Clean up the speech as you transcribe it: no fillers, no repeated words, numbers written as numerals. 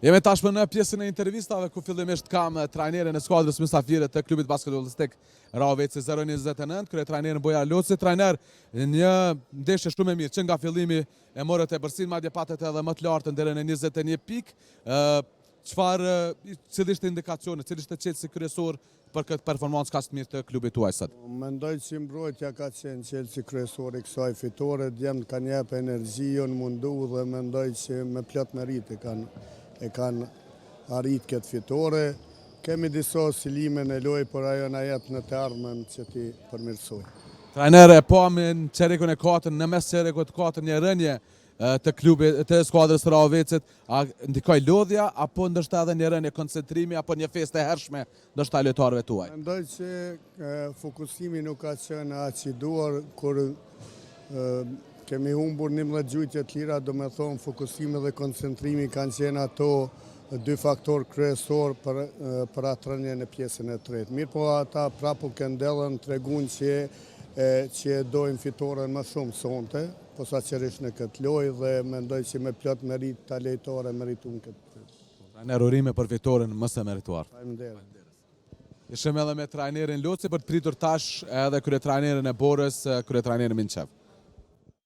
Jemi tashmë në pjesën e intervistave ku fillimisht kam trajnerin e skuadrës mysafire të klubit basketbollistik Raveci 029, kryetrajnerin Bojar Loci. Trajner, një ndeshje shumë e mirë që nga fillimi e morët e bërsin, madje patët edhe më të lartë deri në 21 pikë. Cili ishte indikacioni, cili ishte qelësi kryesor për këtë performancë kaq të mirë të klubit tuaj sot? Mendoj që mbrojtja ka qenë qelësi kryesor i kësaj fitore, djemtë kanë jep energji, janë mundu dhe mendoj që me plot merit e kanë arrit këtë fitore. Kemi disa oscilime në lojë, por ajo na jep në të ardhmen që ti përmirësoj. Trajner, e pamin çerekun e katërt, në mes çerekut të katërt një rënje të klubit të skuadrës së Ravecit, a ndikoi lodhja apo ndoshta edhe një rënje koncentrimi apo një festë e hershme ndoshta lojtarëve tuaj? Mendoj që fokusimi nuk ka qenë aq i duar kur kemi humbur 11 gjujtje të lira, do me thonë fokusimi dhe koncentrimi kanë qenë ato dy faktor kryesor për atë rënje në pjesën e tretë. Mirë po ata prapu këndellën tregun që dojnë fitoren më shumë sonte, posaçërisht në këtë lojë dhe mendoj që me plot merit ta lojtare meritun këtë. Trajner, urime për fitoren më së merituar. Faleminderit. Ishim edhe me trajnerin Loci për të pritur tash edhe kryetrajnerin e Borës, kryetrajnerin Minçev.